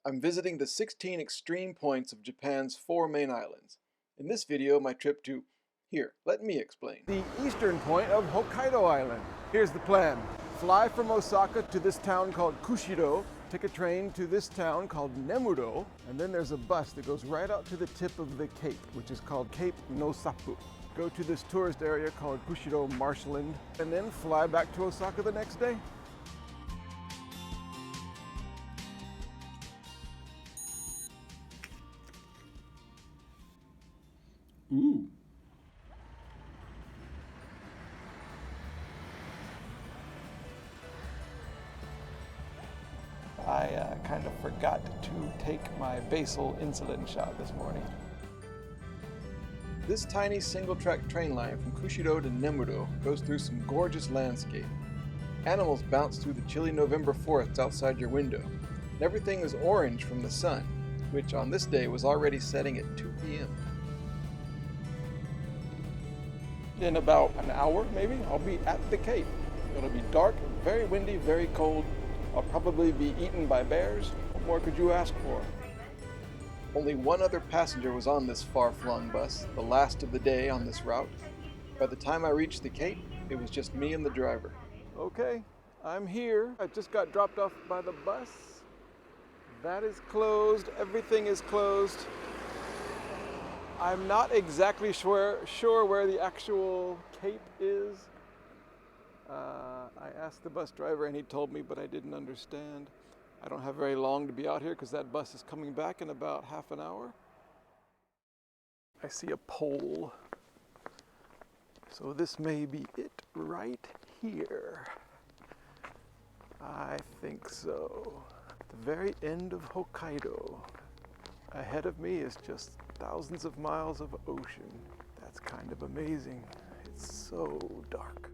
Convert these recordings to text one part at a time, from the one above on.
I'm visiting the 16 extreme points of Japan's 4 main islands. In this video, my trip to... Here, let me explain. The eastern point of Hokkaido Island. Here's the plan. Fly from Osaka to this town called Kushiro, take a train to this town called Nemuro, and then there's a bus that goes right out to the tip of the cape, which is called Cape Nosapu. Go to this tourist area called Kushiro Marshland, and then fly back to Osaka the next day. Ooh. I kind of forgot to take my basal insulin shot this morning. This tiny single-track train line from Kushiro to Nemuro goes through some gorgeous landscape. Animals bounce through the chilly November forests outside your window, and everything is orange from the sun, which on this day was already setting at 2 p.m. In about an hour, maybe, I'll be at the Cape. It'll be dark, very windy, very cold. I'll probably be eaten by bears. What more could you ask for? Only one other passenger was on this far-flung bus, the last of the day on this route. By the time I reached the Cape, it was just me and the driver. Okay, I'm here. I just got dropped off by the bus. That is closed. Everything is closed. I'm not exactly sure where the actual Cape is. I asked the bus driver and he told me, but I didn't understand. I don't have very long to be out here because that bus is coming back in about half an hour. I see a pole. So this may be it right here. I think so. At the very end of Hokkaido. Ahead of me is just thousands of miles of ocean. That's kind of amazing. It's so dark.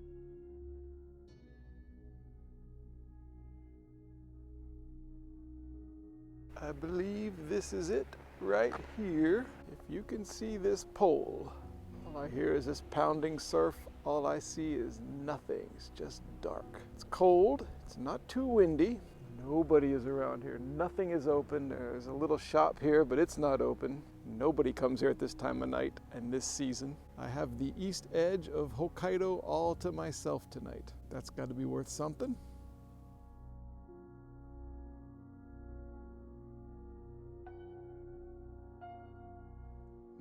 I believe this is it right here. If you can see this pole, all I hear is this pounding surf. All I see is nothing. It's just dark. It's cold. It's not too windy. Nobody is around here. Nothing is open. There's a little shop here, but it's not open. Nobody comes here at this time of night and this season. I have the east edge of Hokkaido all to myself tonight. That's got to be worth something.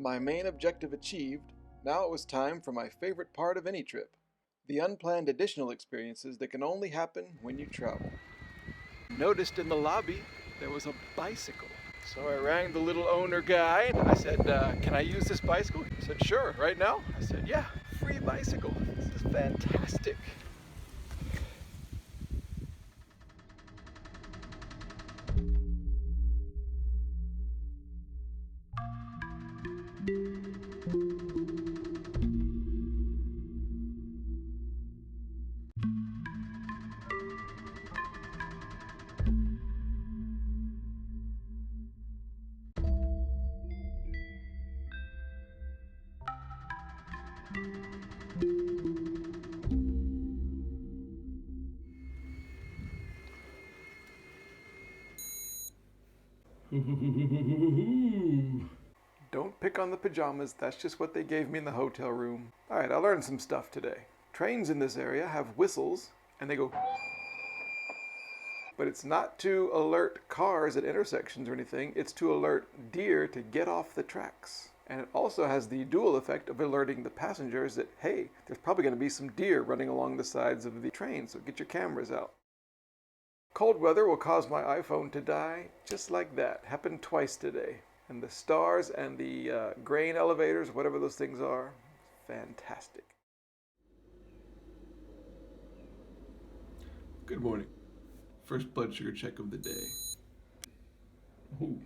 My main objective achieved, now it was time for my favorite part of any trip, the unplanned additional experiences that can only happen when you travel. Noticed in the lobby there was a bicycle. So I rang the little owner guy and I said, can I use this bicycle? He said, sure, right now? I said, yeah, free bicycle. This is fantastic. Don't pick on the pajamas, that's just what they gave me in the hotel room. Alright, I learned some stuff today. Trains in this area have whistles, and they go... But it's not to alert cars at intersections or anything, it's to alert deer to get off the tracks. And it also has the dual effect of alerting the passengers that, hey, there's probably going to be some deer running along the sides of the train, so get your cameras out. Cold weather will cause my iPhone to die just like that. Happened twice today. And the stars and the grain elevators, whatever those things are, fantastic. Good morning. First blood sugar check of the day. Ooh.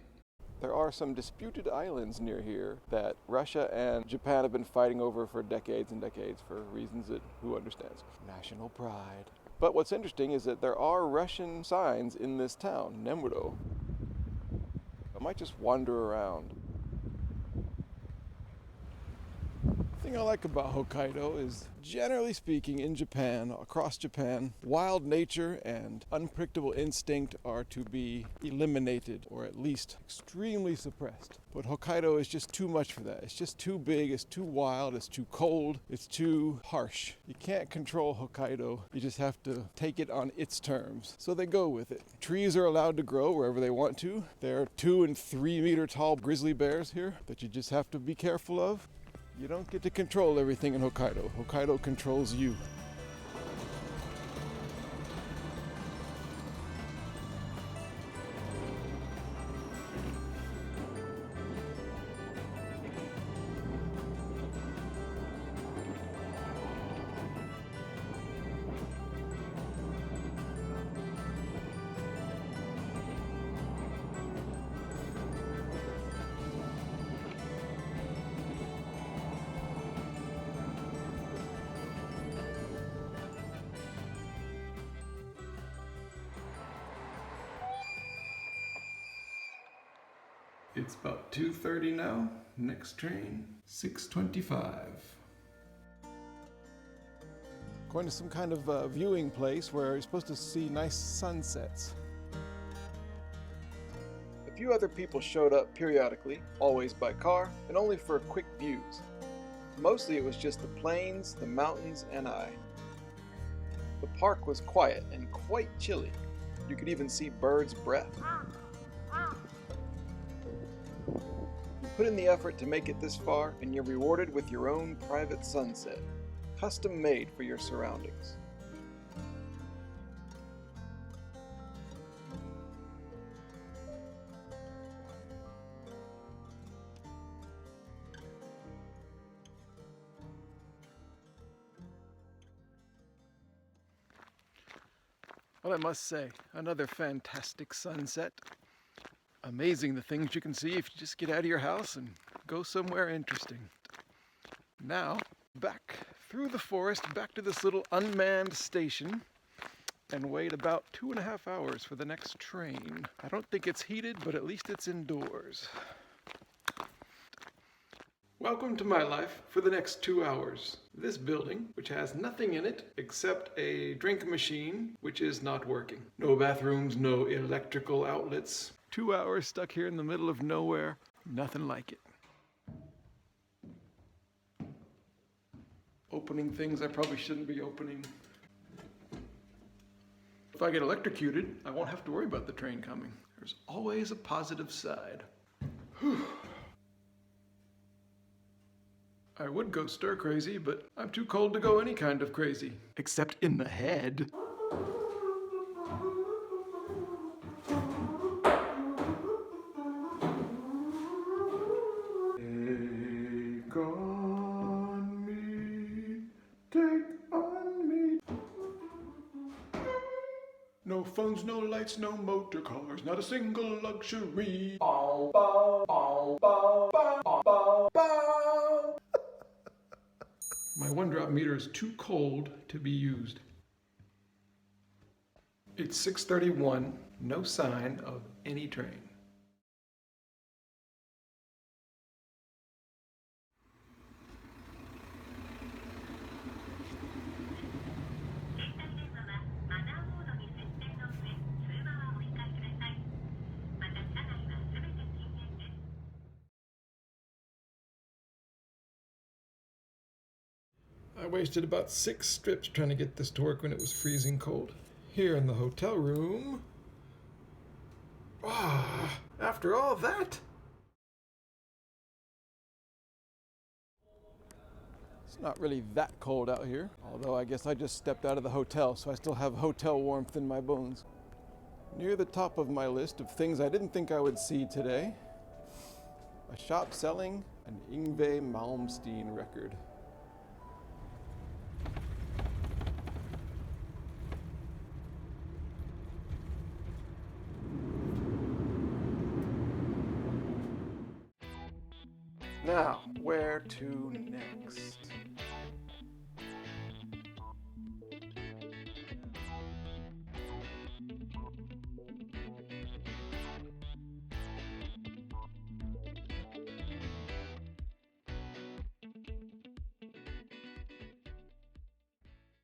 There are some disputed islands near here that Russia and Japan have been fighting over for decades and decades for reasons that who understands. National pride. But what's interesting is that there are Russian signs in this town, Nemuro. I might just wander around. The thing I like about Hokkaido is, generally speaking, in Japan, across Japan, wild nature and unpredictable instinct are to be eliminated, or at least extremely suppressed. But Hokkaido is just too much for that. It's just too big, it's too wild, it's too cold, it's too harsh. You can't control Hokkaido, you just have to take it on its terms. So they go with it. Trees are allowed to grow wherever they want to. There are 2 and 3 meter tall grizzly bears here that you just have to be careful of. You don't get to control everything in Hokkaido. Hokkaido controls you. It's about 2:30 now. Next train, 6:25. Going to some kind of viewing place where you're supposed to see nice sunsets. A few other people showed up periodically, always by car, and only for quick views. Mostly it was just the plains, the mountains, and I. The park was quiet and quite chilly. You could even see birds' breath. You put in the effort to make it this far, and you're rewarded with your own private sunset, custom made for your surroundings. Well, I must say, another fantastic sunset. Amazing the things you can see if you just get out of your house and go somewhere interesting. Now, back through the forest, back to this little unmanned station, and wait about 2.5 hours for the next train. I don't think it's heated, but at least it's indoors. Welcome to my life for the next 2 hours. This building, which has nothing in it except a drink machine, which is not working. No bathrooms, no electrical outlets. 2 hours stuck here in the middle of nowhere, nothing like it. Opening things I probably shouldn't be opening. If I get electrocuted, I won't have to worry about the train coming. There's always a positive side. Whew. I would go stir crazy, but I'm too cold to go any kind of crazy. Except in the head. Take on me, take on me. No phones, no lights, no motor cars, not a single luxury. Bow, bow, bow, bow, bow, bow, bow. My 1-drop meter is too cold to be used. It's 6:31, no sign of any train. I wasted about 6 strips trying to get this to work when it was freezing cold. Here in the hotel room. After all that? It's not really that cold out here, although I guess I just stepped out of the hotel, so I still have hotel warmth in my bones. Near the top of my list of things I didn't think I would see today, a shop selling an Yngwie Malmsteen record. Now, where to next?